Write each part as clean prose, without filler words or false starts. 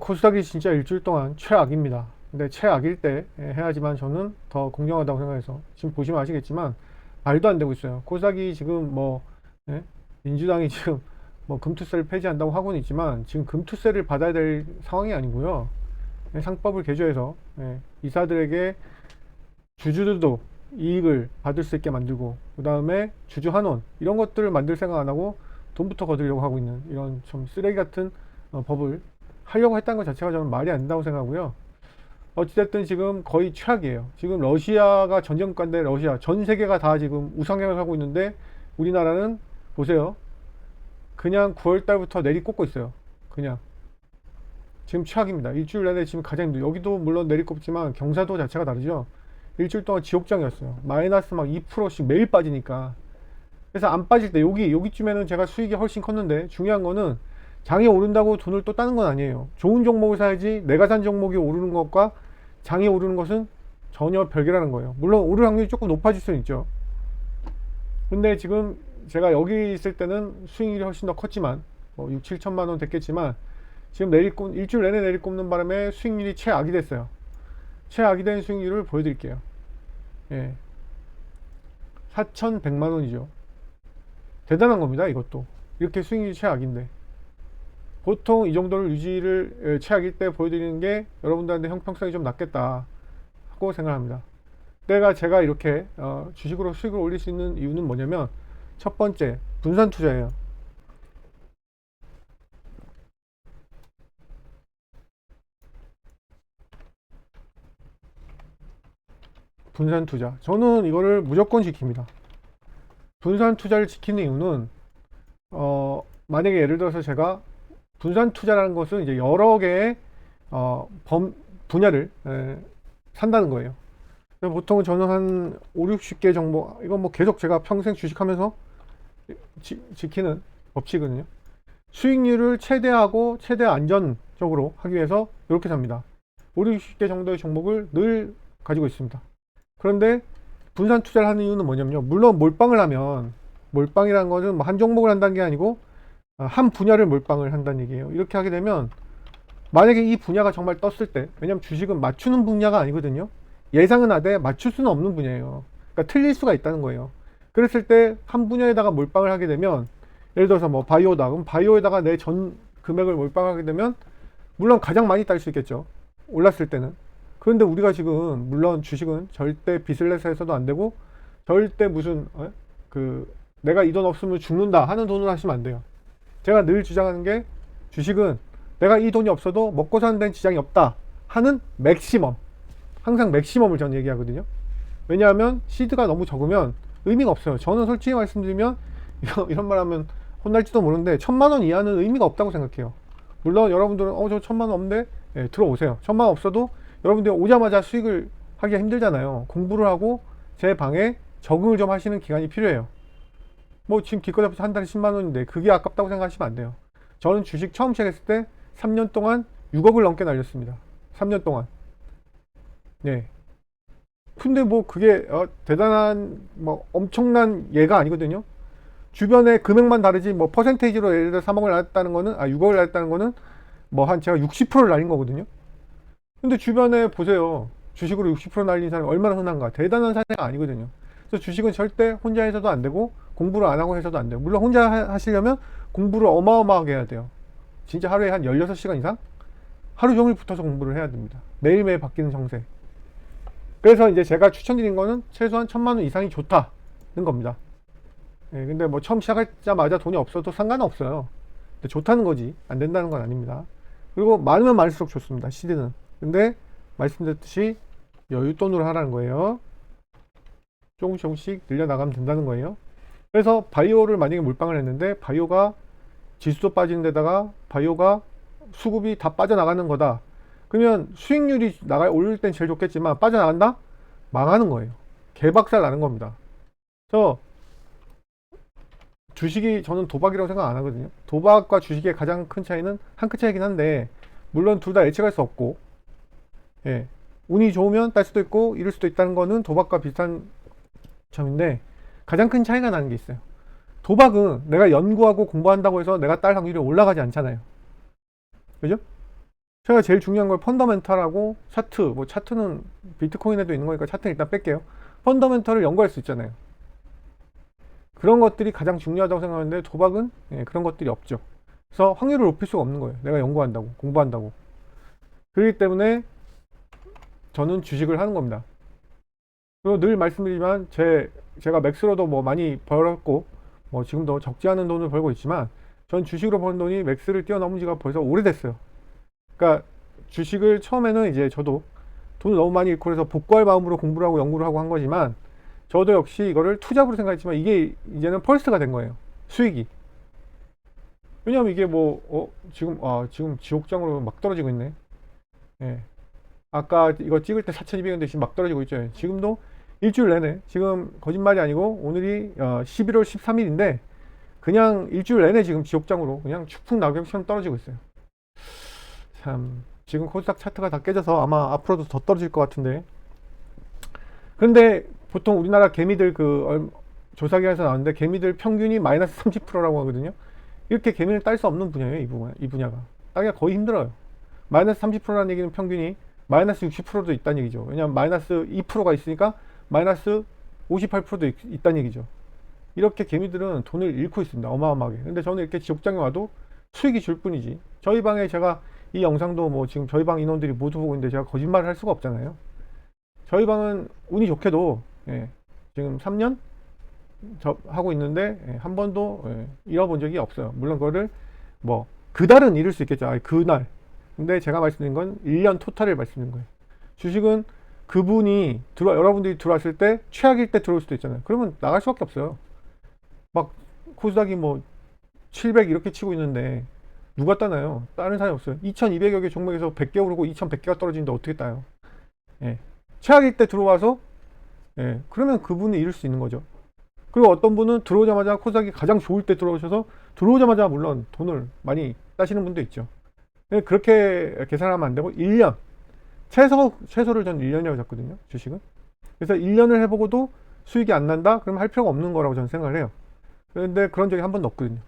코스닥이 진짜 일주일 동안 최악입니다. 근데 최악일 때 해야지만 저는 더 공정하다고 생각해서 지금 보시면 아시겠지만 말도 안 되고 있어요. 코스닥이 지금 뭐 민주당이 지금 뭐 금투세를 폐지한다고 하고는 있지만 지금 금투세를 받아야 될 상황이 아니고요. 상법을 개조해서 이사들에게 주주들도 이익을 받을 수 있게 만들고 그 다음에 주주 환원 이런 것들을 만들 생각 안 하고 돈부터 거두려고 하고 있는 이런 좀 쓰레기 같은 법을 하려고 했다는 것 자체가 저는 말이 안 된다고 생각하고요. 어찌됐든 지금 거의 최악이에요. 지금 러시아가 전쟁국가인데 러시아 전 세계가 다 지금 우상향을 하고 있는데 우리나라는 보세요. 그냥 9월 달부터 내리꽂고 있어요. 그냥 지금 최악입니다. 일주일 내내 지금 가장 힘들어요. 여기도 물론 내리꽂지만 경사도 자체가 다르죠. 일주일 동안 지옥장이었어요. 마이너스 막 2%씩 매일 빠지니까. 그래서 안 빠질 때 여기쯤에는 제가 수익이 훨씬 컸는데 중요한 거는 장이 오른다고 돈을 또 따는 건 아니에요. 좋은 종목을 사야지. 내가 산 종목이 오르는 것과 장이 오르는 것은 전혀 별개라는 거예요. 물론 오를 확률이 조금 높아질 수는 있죠. 근데 지금 제가 여기 있을 때는 수익률이 훨씬 더 컸지만 뭐 6, 7천만 원 됐겠지만 지금 일주일 내내 내리꼽는 바람에 수익률이 최악이 됐어요. 최악이 된 수익률을 보여드릴게요. 예, 4,100만 원이죠. 대단한 겁니다. 이것도 이렇게 수익률이 최악인데 보통 이 정도를 유지를 최악일 때 보여드리는 게 여러분들한테 형평성이 좀 낮겠다 하고 생각합니다. 제가 이렇게 주식으로 수익을 올릴 수 있는 이유는 뭐냐면 첫 번째 분산 투자예요. 분산 투자. 저는 이거를 무조건 지킵니다. 분산 투자를 지키는 이유는 만약에 예를 들어서 제가 분산 투자라는 것은 이제 여러 개의 분야를 산다는 거예요. 보통 저는 한 5, 60개 정도, 이건 뭐 계속 제가 평생 주식하면서 지키는 법칙이거든요. 수익률을 최대하고 최대 안전적으로 하기 위해서 이렇게 삽니다. 5, 60개 정도의 종목을 늘 가지고 있습니다. 그런데 분산 투자를 하는 이유는 뭐냐면요. 물론 몰빵을 하면, 몰빵이라는 것은 뭐 한 종목을 한다는 게 아니고 한 분야를 몰빵을 한다는 얘기예요. 이렇게 하게 되면 만약에 이 분야가 정말 떴을 때, 왜냐면 주식은 맞추는 분야가 아니거든요. 예상은 하되 맞출 수는 없는 분야예요. 그러니까 틀릴 수가 있다는 거예요. 그랬을 때 한 분야에다가 몰빵을 하게 되면 예를 들어서 뭐 바이오다. 그럼 바이오에다가 내 전 금액을 몰빵하게 되면 물론 가장 많이 딸 수 있겠죠. 올랐을 때는. 그런데 우리가 지금 물론 주식은 절대 빚을 내서 해서도 안 되고 절대 무슨 내가 이 돈 없으면 죽는다 하는 돈을 하시면 안 돼요. 제가 늘 주장하는 게 주식은 내가 이 돈이 없어도 먹고 사는 데는 지장이 없다 하는 맥시멈, 항상 맥시멈을 전 얘기하거든요. 왜냐하면 시드가 너무 적으면 의미가 없어요. 저는 솔직히 말씀드리면 이런 말 하면 혼날지도 모르는데 1,000만 원 이하는 의미가 없다고 생각해요. 물론 여러분들은 저 1,000만 원 없는데 들어오세요. 1,000만 원 없어도 여러분들이 오자마자 수익을 하기가 힘들잖아요. 공부를 하고 제 방에 적응을 좀 하시는 기간이 필요해요. 뭐 지금 기껏 해서 한 달에 10만 원인데 그게 아깝다고 생각하시면 안 돼요. 저는 주식 처음 시작했을 때 3년 동안 6억을 넘게 날렸습니다. 3년 동안. 네. 근데 뭐 그게 대단한 뭐 엄청난 예가 아니거든요. 주변의 금액만 다르지 뭐 퍼센테이지로 예를 들어 3억을 날렸다는 거는 6억을 날렸다는 거는 뭐 한 제가 60%를 날린 거거든요. 근데 주변에 보세요. 주식으로 60% 날린 사람이 얼마나 흔한가. 대단한 사례가 아니거든요. 그래서 주식은 절대 혼자 해서도 안 되고 공부를 안 하고 해서도 안 돼요. 물론 혼자 하시려면 공부를 어마어마하게 해야 돼요. 진짜 하루에 한 16시간 이상? 하루 종일 붙어서 공부를 해야 됩니다. 매일매일 바뀌는 정세. 그래서 이제 제가 추천드린 거는 최소한 1,000만 원 이상이 좋다는 겁니다. 근데 뭐 처음 시작하자마자 돈이 없어도 상관은 없어요. 근데 좋다는 거지 안 된다는 건 아닙니다. 그리고 많으면 많을수록 좋습니다. 시드는. 근데 말씀드렸듯이 여윳돈으로 하라는 거예요. 조금씩 늘려나가면 된다는 거예요. 그래서 바이오를 만약에 몰빵을 했는데 바이오가 지수도 빠지는 데다가 바이오가 수급이 다 빠져나가는 거다. 그러면 수익률이 오를 땐 제일 좋겠지만 빠져나간다? 망하는 거예요. 개박살 나는 겁니다. 그래서 주식이 저는 도박이라고 생각 안 하거든요. 도박과 주식의 가장 큰 차이는 한 끗 차이긴 한데 물론 둘 다 예측할 수 없고 운이 좋으면 딸 수도 있고 잃을 수도 있다는 거는 도박과 비슷한 점인데 가장 큰 차이가 나는 게 있어요. 도박은 내가 연구하고 공부한다고 해서 내가 딸 확률이 올라가지 않잖아요. 그죠? 제가 제일 중요한 걸 펀더멘탈하고 차트, 뭐 차트는 비트코인에도 있는 거니까 차트는 일단 뺄게요. 펀더멘탈을 연구할 수 있잖아요. 그런 것들이 가장 중요하다고 생각하는데 도박은 그런 것들이 없죠. 그래서 확률을 높일 수가 없는 거예요. 내가 연구한다고, 공부한다고. 그렇기 때문에 저는 주식을 하는 겁니다. 그리고 늘 말씀드리지만 제가 맥스로도 뭐 많이 벌었고 뭐 지금도 적지 않은 돈을 벌고 있지만 전 주식으로 번 돈이 맥스를 뛰어넘은 지가 벌써 오래됐어요. 그러니까 주식을 처음에는 이제 저도 돈을 너무 많이 잃고 그래서 복구할 마음으로 공부를 하고 연구를 하고 한 거지만 저도 역시 이거를 투잡으로 생각했지만 이게 이제는 펄스가 된 거예요. 수익이. 왜냐면 이게 뭐 지금 지옥장으로 막 떨어지고 있네. 예. 아까 이거 찍을 때 4,200원인데 지금 막 떨어지고 있죠. 지금도 일주일 내내 지금 거짓말이 아니고 오늘이 11월 13일인데 그냥 일주일 내내 지금 지옥장으로 그냥 추풍 낙엽처럼 떨어지고 있어요. 참 지금 코스닥 차트가 다 깨져서 아마 앞으로도 더 떨어질 것 같은데 그런데 보통 우리나라 개미들 조사기관에서 나왔는데 개미들 평균이 마이너스 30%라고 하거든요. 이렇게 개미를 딸 수 없는 분야예요. 이 분야가 따기가 거의 힘들어요. 마이너스 30%라는 얘기는 평균이 마이너스 60%도 있다는 얘기죠. 왜냐하면 마이너스 2%가 있으니까 마이너스 58%도 있다는 얘기죠. 이렇게 개미들은 돈을 잃고 있습니다. 어마어마하게. 근데 저는 이렇게 지옥장에 와도 수익이 줄 뿐이지. 저희 방에 제가 이 영상도 뭐 지금 저희 방 인원들이 모두 보고 있는데 제가 거짓말을 할 수가 없잖아요. 저희 방은 운이 좋게도 지금 3년 하고 있는데 한 번도 잃어본 적이 없어요. 물론 그거를 뭐 그달은 잃을 수 있겠죠. 그날. 근데 제가 말씀드린 건 1년 토탈을 말씀드린 거예요. 주식은 그분이 여러분들이 들어왔을 때 최악일 때 들어올 수도 있잖아요. 그러면 나갈 수밖에 없어요. 막 코스닥이 뭐 700 이렇게 치고 있는데 누가 따나요? 다른 사람이 없어요. 2200여 개 종목에서 100개 오르고 2100개가 떨어지는데 어떻게 따요? 최악일 때 들어와서 그러면 그분이 잃을 수 있는 거죠. 그리고 어떤 분은 들어오자마자 코스닥이 가장 좋을 때 들어오셔서 들어오자마자 물론 돈을 많이 따시는 분도 있죠. 그렇게 계산하면 안 되고 1년 최소를 전 1년이라고 잡거든요. 주식은. 그래서 1년을 해보고도 수익이 안 난다? 그러면 할 필요가 없는 거라고 저는 생각을 해요. 그런데 그런 적이 한 번도 없거든요.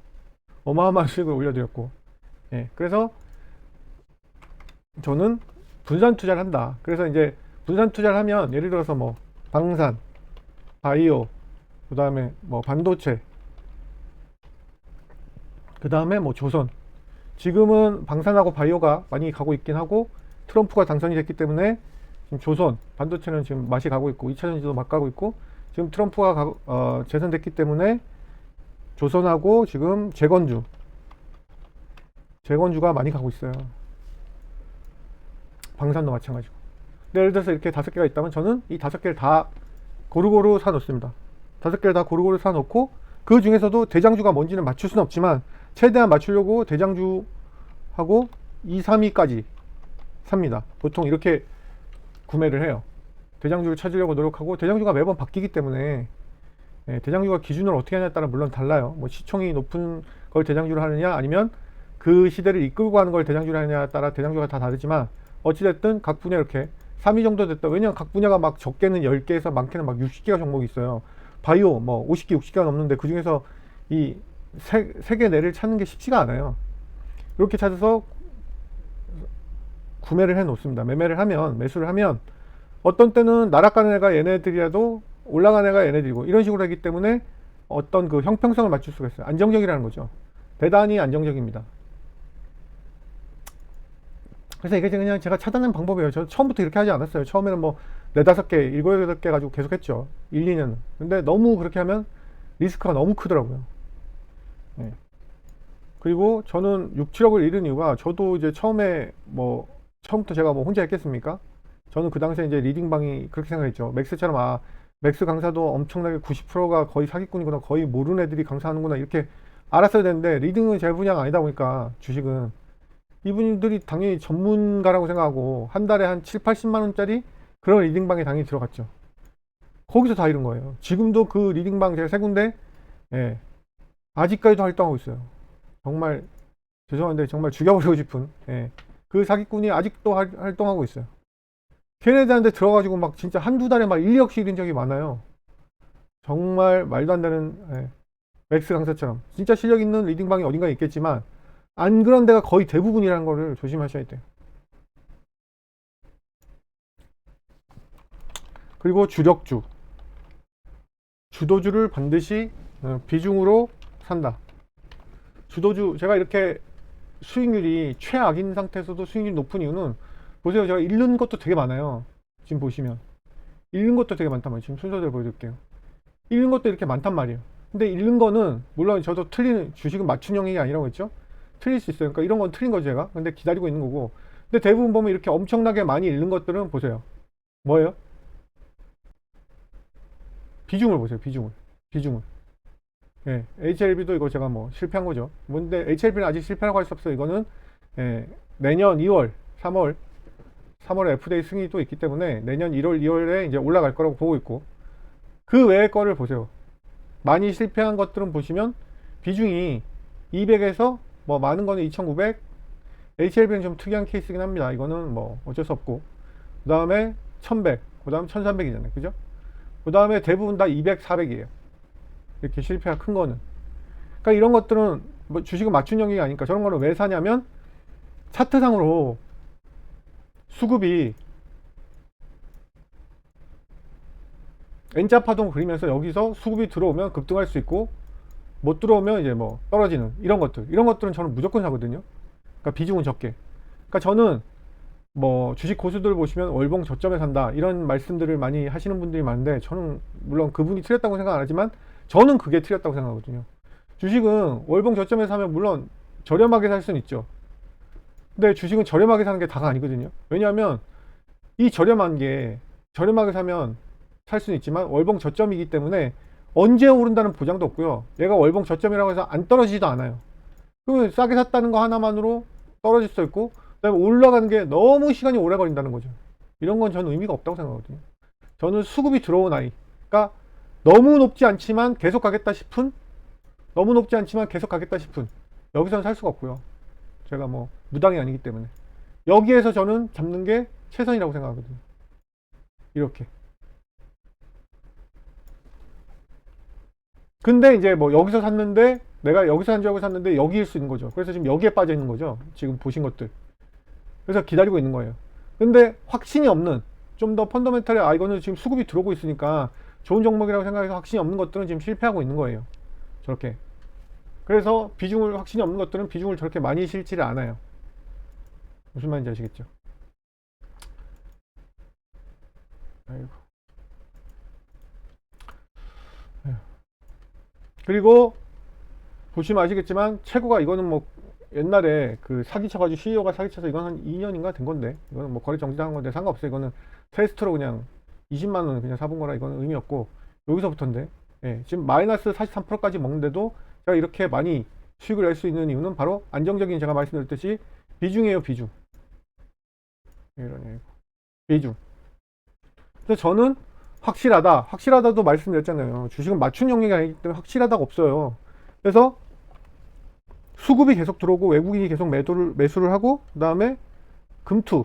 어마어마한 수익을 올려드렸고 그래서 저는 분산 투자를 한다. 그래서 이제 분산 투자를 하면 예를 들어서 뭐 방산, 바이오, 그 다음에 뭐 반도체, 그 다음에 뭐 조선. 지금은 방산하고 바이오가 많이 가고 있긴 하고 트럼프가 당선이 됐기 때문에 지금 조선, 반도체는 지금 맛이 가고 있고 2차전지도 막 가고 있고 지금 트럼프가 재선됐기 때문에 조선하고 지금 재건주가 많이 가고 있어요. 방산도 마찬가지고. 근데 예를 들어서 이렇게 5개가 있다면 저는 이 5개를 다 고루고루 사 놓습니다. 5개를 다 고루고루 사 놓고 그 중에서도 대장주가 뭔지는 맞출 수는 없지만 최대한 맞추려고 대장주하고 2, 3위까지 삽니다. 보통 이렇게 구매를 해요. 대장주를 찾으려고 노력하고 대장주가 매번 바뀌기 때문에 대장주가 기준을 어떻게 하냐에 따라 물론 달라요. 뭐 시총이 높은 걸 대장주로 하느냐 아니면 그 시대를 이끌고 가는 걸 대장주로 하느냐에 따라 대장주가 다 다르지만 어찌됐든 각 분야 이렇게 3위 정도 됐다. 왜냐면 각 분야가 막 적게는 10개에서 많게는 막 60개가 종목이 있어요. 바이오 뭐 50개, 60개가 넘는데 그 중에서 이 3개 내를 찾는 게 쉽지가 않아요. 이렇게 찾아서 구매를 해 놓습니다. 매수를 하면 어떤 때는 나락가는 애가 얘네들이라도 올라가는 애가 얘네들이고 이런 식으로 하기 때문에 어떤 그 형평성을 맞출 수가 있어요. 안정적이라는 거죠. 대단히 안정적입니다. 그래서 이게 그냥 제가 찾아낸 방법이에요. 저 처음부터 이렇게 하지 않았어요. 처음에는 뭐 4-5개, 7-8개 가지고 계속 했죠. 1, 2년. 근데 너무 그렇게 하면 리스크가 너무 크더라고요. 그리고 저는 6, 7억을 잃은 이유가 저도 이제 처음부터 제가 뭐 혼자 했겠습니까? 저는 그 당시에 이제 리딩방이 그렇게 생각했죠. 맥스처럼 맥스 강사도 엄청나게 90%가 거의 사기꾼이구나, 거의 모르는 애들이 강사하는구나 이렇게 알았어야 되는데 리딩은 제 분야가 아니다 보니까 주식은 이분들이 당연히 전문가라고 생각하고 한 달에 한 7, 80만 원짜리 그런 리딩방에 당연히 들어갔죠. 거기서 다 잃은 거예요. 지금도 그 리딩방 제가 3군데 아직까지도 활동하고 있어요. 정말 죄송한데 정말 죽여버리고 싶은 그 사기꾼이 아직도 활동하고 있어요. 걔네들한테 들어가지고 막 진짜 한두 달에 막 1, 2억씩 잃은 적이 많아요. 정말 말도 안 되는 맥스 강사처럼 진짜 실력 있는 리딩방이 어딘가에 있겠지만 안 그런 데가 거의 대부분이라는 거를 조심하셔야 돼요. 그리고 주력주, 주도주를 반드시 비중으로 산다. 주도주, 제가 이렇게 수익률이 최악인 상태에서도 수익률이 높은 이유는, 보세요. 제가 잃는 것도 되게 많아요. 지금 보시면 잃는 것도 되게 많단 말이에요. 지금 순서대로 보여드릴게요. 잃는 것도 이렇게 많단 말이에요. 근데 잃는 거는 물론 저도 틀리는, 주식은 맞춤형이 아니라고 했죠. 틀릴 수 있어요. 그러니까 이런 건 틀린 거죠, 제가. 근데 기다리고 있는 거고. 근데 대부분 보면 이렇게 엄청나게 많이 잃는 것들은 보세요. 뭐예요? 비중을 보세요. 비중을. 예, HLB도 이거 제가 뭐 실패한 거죠. 근데 HLB는 아직 실패라고 할 수 없어요. 이거는 내년 2월, 3월에 FDA 승인이 또 있기 때문에 내년 1월, 2월에 이제 올라갈 거라고 보고 있고, 그 외의 거를 보세요. 많이 실패한 것들은 보시면 비중이 200에서 뭐 많은 거는 2900, HLB는 좀 특이한 케이스긴 합니다. 이거는 뭐 어쩔 수 없고, 그 다음에 1100, 그 다음 1300이잖아요. 그죠? 그 다음에 대부분 다 200, 400이에요. 이렇게 실패가 큰 거는. 그러니까 이런 것들은 뭐 주식은 맞춤형이 아니니까, 저런 거는 왜 사냐면 차트상으로 수급이 N자 파동 그리면서 여기서 수급이 들어오면 급등할 수 있고, 못 들어오면 이제 뭐 떨어지는 이런 것들은 저는 무조건 사거든요. 그러니까 비중은 적게. 그러니까 저는 뭐 주식 고수들 보시면 월봉 저점에 산다 이런 말씀들을 많이 하시는 분들이 많은데, 저는 물론 그분이 틀렸다고 생각 안 하지만 저는 그게 틀렸다고 생각하거든요. 주식은 월봉 저점에 사면 물론 저렴하게 살 수는 있죠. 근데 주식은 저렴하게 사는 게 다가 아니거든요. 왜냐하면 이 저렴하게 사면 살 수는 있지만 월봉 저점이기 때문에 언제 오른다는 보장도 없고요. 얘가 월봉 저점이라고 해서 안 떨어지지도 않아요. 그러면 싸게 샀다는 거 하나만으로 떨어질 수 있고, 그다음에 올라가는 게 너무 시간이 오래 걸린다는 거죠. 이런 건 저는 의미가 없다고 생각하거든요. 저는 수급이 들어온 아이, 그러니까 너무 높지 않지만 계속 가겠다 싶은, 여기서는 살 수가 없고요. 제가 뭐 무당이 아니기 때문에 여기에서 저는 잡는 게 최선이라고 생각하거든요. 이렇게. 근데 이제 뭐 여기서 샀는데, 내가 여기서 산 줄 알고 샀는데 여기일 수 있는 거죠. 그래서 지금 여기에 빠져 있는 거죠. 지금 보신 것들. 그래서 기다리고 있는 거예요. 근데 확신이 없는, 좀 더 펀더멘탈에 이거는 지금 수급이 들어오고 있으니까 좋은 종목이라고 생각해서 확신이 없는 것들은 지금 실패하고 있는 거예요. 저렇게. 그래서 확신이 없는 것들은 비중을 저렇게 많이 실지를 않아요. 무슨 말인지 아시겠죠? 아이고. 그리고 보시면 아시겠지만 최고가, 이거는 뭐 옛날에 그 사기쳐가지고 CEO가 사기쳐서 이건 한 2년인가 된 건데, 이거는 뭐 거래 정지당한 건데 상관없어요. 이거는 테스트로 그냥 20만 원 그냥 사본 거라 이거는 의미 없고, 여기서부터인데, 지금 마이너스 43%까지 먹는데도 제가 이렇게 많이 수익을 낼 수 있는 이유는 바로 안정적인, 제가 말씀드렸듯이 비중이에요. 비중. 비중. 그래서 저는 확실하다도 말씀드렸잖아요. 주식은 맞춤 영역이 아니기 때문에 확실하다가 없어요. 그래서 수급이 계속 들어오고 외국인이 계속 매수를 하고, 그 다음에 금투,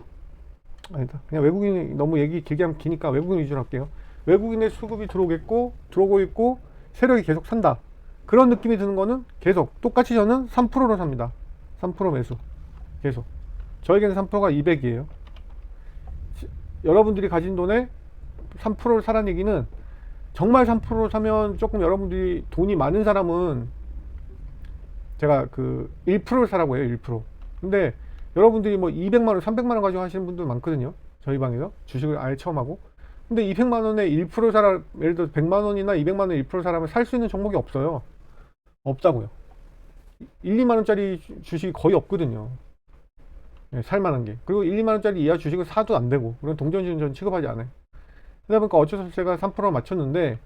아니다, 그냥 외국인이 너무 얘기 길게 하면 기니까 외국인 위주로 할게요. 외국인의 수급이 들어오고 있고 세력이 계속 산다, 그런 느낌이 드는 거는 계속 똑같이 저는 3%로 삽니다. 3% 매수 계속. 저에게는 3%가 200이에요 여러분들이 가진 돈에 3%를 사라는 얘기는, 정말 3%로 사면 조금, 여러분들이 돈이 많은 사람은 제가 그 1%를 사라고 해요. 1%. 근데 여러분들이 뭐 200만원 300만원 가지고 하시는 분들 많거든요. 저희 방에서 주식을 아예 처음 하고. 근데 200만원에 1% 사라, 예를 들어 100만원이나 200만원에 1% 사라면 살 수 있는 종목이 없어요. 없다고요. 1, 2만원짜리 주식이 거의 없거든요. 살만한 게. 그리고 1, 2만원짜리 이하 주식은 사도 안 되고, 그런 동전주는 전 취급하지 않아요. 그러다 보니까 어쩔 수 없이 제가 3% 맞췄는데,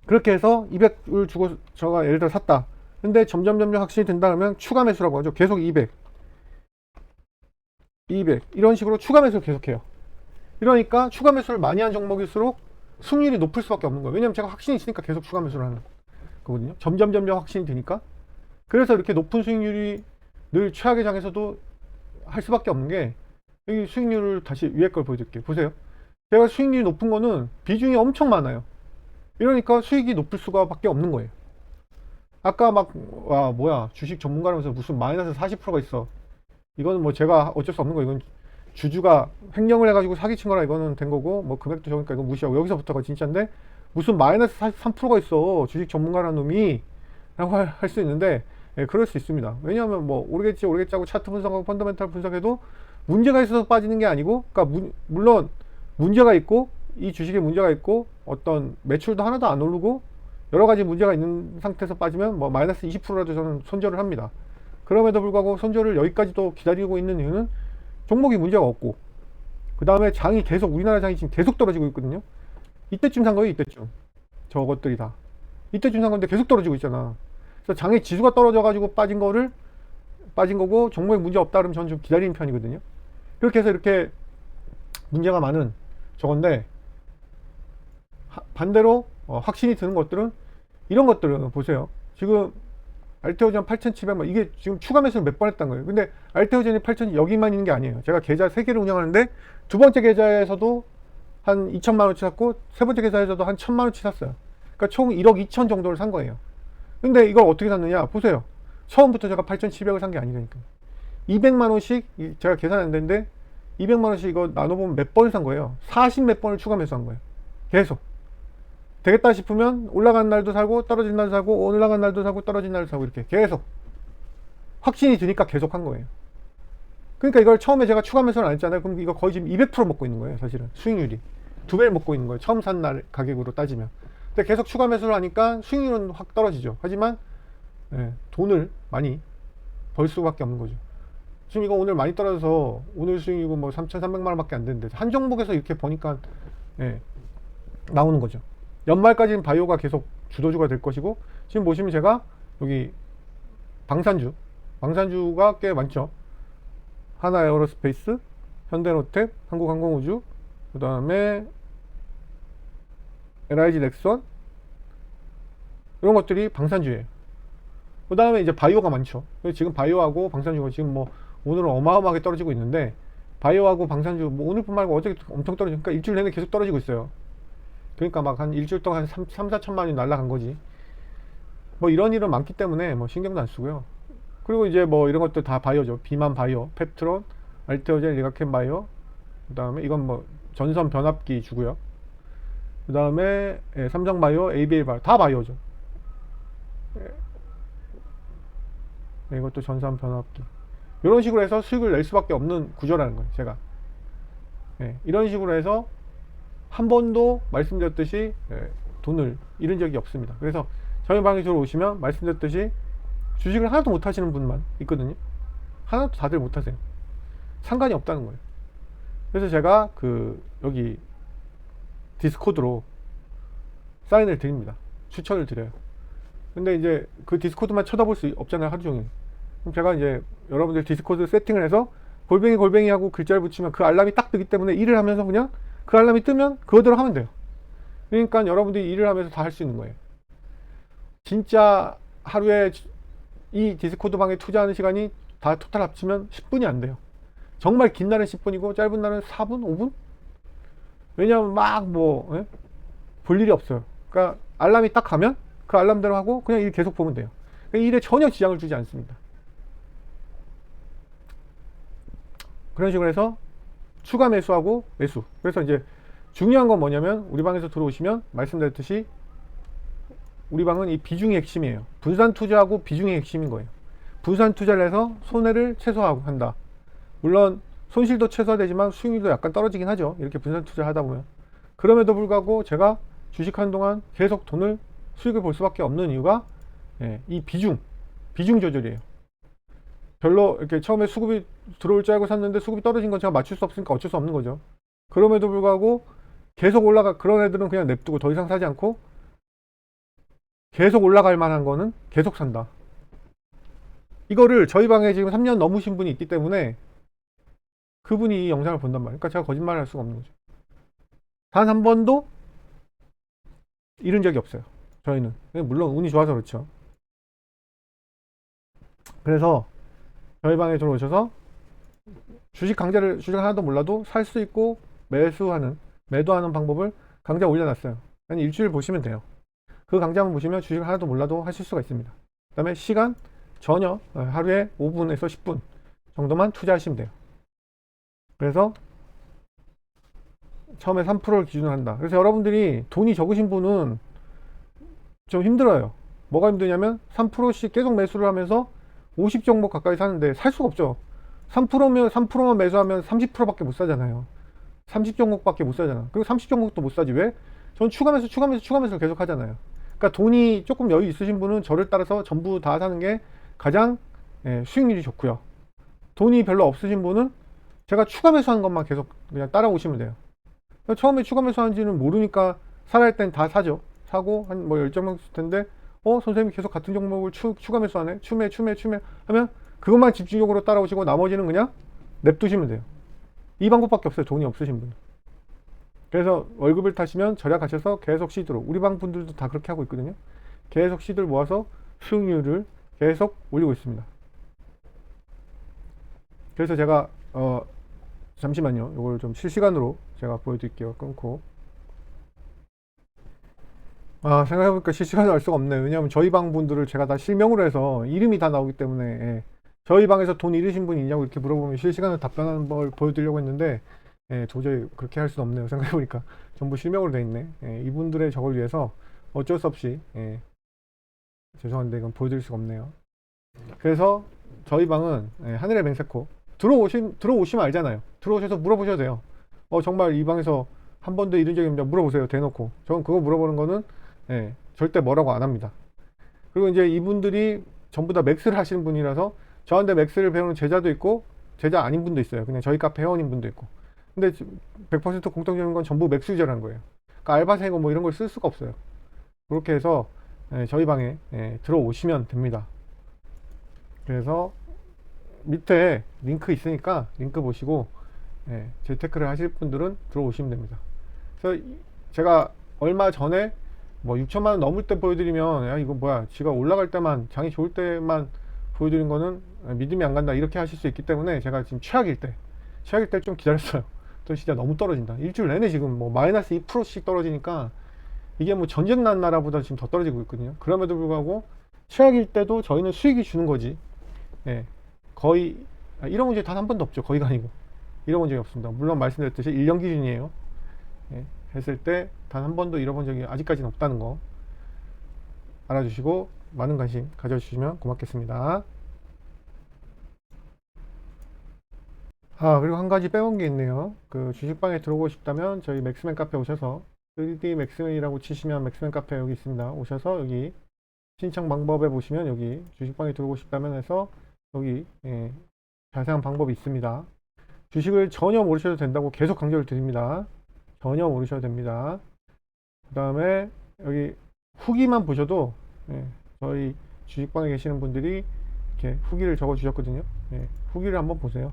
그렇게 해서 200을 주고 제가 예를 들어 샀다. 근데 점점 확신이 된다 그러면 추가 매수라고 하죠. 계속 200 이런 식으로 추가 매수를 계속해요. 이러니까 추가 매수를 많이 한 종목일수록 수익률이 높을 수밖에 없는 거예요. 왜냐면 제가 확신이 있으니까 계속 추가 매수를 하는 거거든요. 점점 확신이 되니까. 그래서 이렇게 높은 수익률이 늘 최악의 장에서도 할 수밖에 없는 게, 여기 수익률을 다시 위에 걸 보여드릴게요. 보세요. 제가 수익률이 높은 거는 비중이 엄청 많아요. 이러니까 수익이 높을 수가 밖에 없는 거예요. 아까 막, 뭐야, 주식 전문가라면서 무슨 마이너스 40%가 있어. 이거는 뭐 제가 어쩔 수 없는 거예요. 이건 주주가 횡령을 해가지고 사기친 거라 이거는 된 거고, 뭐 금액도 적으니까 이거 무시하고, 여기서부터가 진짜인데 무슨 마이너스 43%가 있어 주식 전문가라는 놈이 라고 할 수 있는데, 예, 그럴 수 있습니다. 왜냐하면 뭐 오르겠지 하고 차트 분석하고 펀더멘탈 분석해도 문제가 있어서 빠지는 게 아니고, 그러니까 물론 문제가 있고 이 주식에 문제가 있고 어떤 매출도 하나도 안 오르고 여러 가지 문제가 있는 상태에서 빠지면 뭐 마이너스 20%라도 저는 손절을 합니다. 그럼에도 불구하고 손절을 여기까지 또 기다리고 있는 이유는 종목이 문제가 없고, 그 다음에 장이 계속, 우리나라 장이 지금 계속 떨어지고 있거든요. 이때쯤 산 거예요, 이때쯤. 저것들이 다 이때쯤 산 건데 계속 떨어지고 있잖아. 그래서 장의 지수가 떨어져 가지고 빠진 거고, 종목에 문제 없다 그러면 저는 좀 기다리는 편이거든요. 그렇게 해서 이렇게 문제가 많은 저건데, 반대로 확신이 드는 것들은 이런 것들은 보세요. 지금 알테오젠 8,700만, 이게 지금 추가 매수를 몇 번 했단 거예요. 근데 알테오젠이 8,000 여기만 있는 게 아니에요. 제가 계좌 3개를 운영하는데 두 번째 계좌에서도 한 2천만 원치 샀고, 세 번째 계좌에서도 한 1,000만 원치 샀어요. 그러니까 총 1억 2천 정도를 산 거예요. 근데 이걸 어떻게 샀느냐 보세요. 처음부터 제가 8,700을 산 게 아니라니까. 200만 원씩 제가 계산 안 되는데 200만 원씩 이거 나눠보면 몇 번을 산 거예요. 40 몇 번을 추가 매수한 거예요. 계속. 되겠다 싶으면 올라간 날도 사고 떨어진 날도 사고, 올라간 날도 사고 떨어진 날도 사고, 이렇게 계속 확신이 드니까 계속 한 거예요. 그러니까 이걸 처음에 제가 추가 매수를 안 했잖아요. 그럼 이거 거의 지금 200% 먹고 있는 거예요. 사실은 수익률이 2배를 먹고 있는 거예요. 처음 산 날 가격으로 따지면. 근데 계속 추가 매수를 하니까 수익률은 확 떨어지죠. 하지만 돈을 많이 벌 수밖에 없는 거죠. 지금 이거 오늘 많이 떨어져서 오늘 수익이고 뭐 3,300만 원밖에 안 되는데 한 종목에서 이렇게 보니까 나오는 거죠. 연말까지는 바이오가 계속 주도주가 될 것이고, 지금 보시면 제가 여기 방산주가 꽤 많죠. 하나에어로스페이스, 현대로텍, 한국항공우주, 그 다음에 LIG 넥선, 이런 것들이 방산주예요. 그 다음에 이제 바이오가 많죠. 지금 바이오하고 방산주가 지금 뭐 오늘은 어마어마하게 떨어지고 있는데, 바이오하고 방산주 뭐 오늘뿐 말고 어제 엄청 떨어지니까 그러니까 일주일 내내 계속 떨어지고 있어요. 그러니까 막 한 일주일 동안 한 3, 4천만 원이 날라간 거지. 뭐 이런 일은 많기 때문에 뭐 신경도 안 쓰고요. 그리고 이제 뭐 이런 것도 다 바이오죠. 비만 바이오, 펩트론, 알테오젠, 리가켄 바이오, 그 다음에 이건 뭐 전선 변압기 주고요. 그 다음에 삼성 바이오, ABL 바이오, 다 바이오죠. 이것도 전선 변압기. 이런 식으로 해서 수익을 낼 수밖에 없는 구조라는 거예요, 제가. 이런 식으로 해서 한 번도 말씀드렸듯이 돈을 잃은 적이 없습니다. 그래서 저희 방에 들어오시면 말씀드렸듯이 주식을 하나도 못 하시는 분만 있거든요. 하나도 다들 못 하세요. 상관이 없다는 거예요. 그래서 제가 여기 디스코드로 사인을 드립니다. 추천을 드려요. 근데 이제 그 디스코드만 쳐다볼 수 없잖아요, 하루 종일. 그럼 제가 이제 여러분들 디스코드 세팅을 해서 골뱅이 하고 글자를 붙이면 그 알람이 딱 뜨기 때문에 일을 하면서 그냥 그 알람이 뜨면 그거대로 하면 돼요. 그러니까 여러분들이 일을 하면서 다 할 수 있는 거예요. 진짜 하루에 이 디스코드 방에 투자하는 시간이 다 토탈 합치면 10분이 안 돼요. 정말 긴 날은 10분이고 짧은 날은 4분, 5분? 왜냐하면 막 볼 일이 없어요. 그러니까 알람이 딱 가면 그 알람대로 하고 그냥 일 계속 보면 돼요. 그러니까 일에 전혀 지장을 주지 않습니다. 그런 식으로 해서 추가 매수하고 매수. 그래서 이제 중요한 건 뭐냐면, 우리 방에서 들어오시면 말씀드렸듯이 우리 방은 이 비중이 핵심이에요. 분산 투자하고 비중이 핵심인 거예요. 분산 투자를 해서 손해를 최소화하고 한다. 물론 손실도 최소화되지만 수익률도 약간 떨어지긴 하죠. 이렇게 분산 투자를 하다 보면. 그럼에도 불구하고 제가 주식하는 동안 계속 수익을 볼 수밖에 없는 이유가 이 비중 조절이에요. 별로 이렇게 처음에 수급이 들어올 줄 알고 샀는데 수급이 떨어진 건 제가 맞출 수 없으니까 어쩔 수 없는 거죠. 그럼에도 불구하고 계속 그런 애들은 그냥 냅두고 더 이상 사지 않고, 계속 올라갈 만한 거는 계속 산다. 이거를 저희 방에 지금 3년 넘으신 분이 있기 때문에 그분이 이 영상을 본단 말이에요. 그러니까 제가 거짓말을 할 수가 없는 거죠. 단 한 번도 잃은 적이 없어요, 저희는. 물론 운이 좋아서 그렇죠. 그래서 저희 방에 들어오셔서 주식 하나도 몰라도 살 수 있고 매도하는 방법을 강좌 올려놨어요. 한 일주일 보시면 돼요. 그 강좌만 보시면 주식 하나도 몰라도 하실 수가 있습니다. 그 다음에 시간 전혀 하루에 5분에서 10분 정도만 투자하시면 돼요. 그래서 처음에 3%를 기준으로 한다. 그래서 여러분들이 돈이 적으신 분은 좀 힘들어요. 뭐가 힘드냐면 3%씩 계속 매수를 하면서 50종목 가까이 사는데 살 수가 없죠. 3%면 3%만 매수하면 30%밖에 못 사잖아요. 30종목밖에 못 사잖아. 그리고 30종목도 못 사지. 왜? 전 추가매수 계속 하잖아요. 그러니까 돈이 조금 여유 있으신 분은 저를 따라서 전부 다 사는 게 가장 수익률이 좋고요. 돈이 별로 없으신 분은 제가 추가 매수하는 것만 계속 그냥 따라오시면 돼요. 처음에 추가 매수하는지는 모르니까 살아할 땐 다 사죠. 사고 한 뭐 10종목 있을 텐데 선생님이 계속 같은 종목을 추가 매수하네. 추매 하면 그것만 집중적으로 따라오시고 나머지는 그냥 냅두시면 돼요. 이 방법밖에 없어요. 돈이 없으신 분은. 그래서 월급을 타시면 절약하셔서 계속 시드로, 우리 방 분들도 다 그렇게 하고 있거든요. 계속 시드를 모아서 수익률을 계속 올리고 있습니다. 그래서 제가 잠시만요. 이걸 좀 실시간으로 제가 보여드릴게요. 끊고. 생각해보니까 실시간으로 할 수가 없네요. 왜냐하면 저희 방 분들을 제가 다 실명으로 해서 이름이 다 나오기 때문에 저희 방에서 돈 잃으신 분이 있냐고 이렇게 물어보면 실시간으로 답변하는 걸 보여드리려고 했는데 도저히 그렇게 할 수는 없네요. 생각해보니까 전부 실명으로 돼 있네. 이분들의 저걸 위해서 어쩔 수 없이 죄송한데 이건 보여드릴 수가 없네요. 그래서 저희 방은 하늘의 맹세코 들어오시면 알잖아요. 들어오셔서 물어보셔도 돼요. 정말 이 방에서 한 번도 이런 적이 없냐 물어보세요. 대놓고. 저는 그거 물어보는 거는 절대 뭐라고 안 합니다. 그리고 이제 이분들이 전부 다 맥스를 하시는 분이라서 저한테 맥스를 배우는 제자도 있고 제자 아닌 분도 있어요. 그냥 저희 카페 회원인 분도 있고. 근데 100% 공통적인 건 전부 맥스 유저라는 거예요. 그러니까 알바생이고 뭐 이런 걸 쓸 수가 없어요. 그렇게 해서 저희 방에 들어오시면 됩니다. 그래서 밑에 링크 있으니까 링크 보시고 재테크를 하실 분들은 들어오시면 됩니다. 그래서 제가 얼마 전에 뭐 6천만 원 넘을 때 보여드리면 야 이거 뭐야 지가 올라갈 때만 장이 좋을 때만 보여드린 거는 믿음이 안 간다 이렇게 하실 수 있기 때문에 제가 지금 최악일 때 좀 기다렸어요. 또 진짜 너무 떨어진다. 일주일 내내 지금 뭐 마이너스 2%씩 떨어지니까 이게 뭐 전쟁 난 나라보다 지금 더 떨어지고 있거든요. 그럼에도 불구하고 최악일 때도 저희는 수익이 주는 거지. 거의 잃어본 적이 단 한 번도 없죠. 거의가 아니고 잃어본 적이 없습니다. 물론 말씀드렸듯이 1년 기준이에요. 했을 때 단 한 번도 잃어본 적이 아직까지는 없다는 거 알아주시고 많은 관심 가져주시면 고맙겠습니다. 그리고 한 가지 빼먹은 게 있네요. 그 주식방에 들어오고 싶다면 저희 맥스맨 카페 오셔서 3D 맥스맨이라고 치시면 맥스맨 카페 여기 있습니다. 오셔서 여기 신청 방법에 보시면 여기 주식방에 들어오고 싶다면 해서 여기 자세한 방법이 있습니다. 주식을 전혀 모르셔도 된다고 계속 강조를 드립니다. 전혀 모르셔도 됩니다. 그 다음에 여기 후기만 보셔도 저희 주식방에 계시는 분들이 이렇게 후기를 적어 주셨거든요. 후기를 한번 보세요.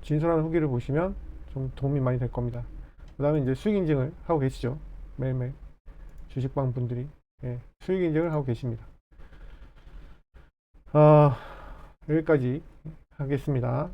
진솔한 후기를 보시면 좀 도움이 많이 될 겁니다. 그 다음에 이제 수익 인증을 하고 계시죠. 매일매일 주식방 분들이 수익 인증을 하고 계십니다. 여기까지 하겠습니다.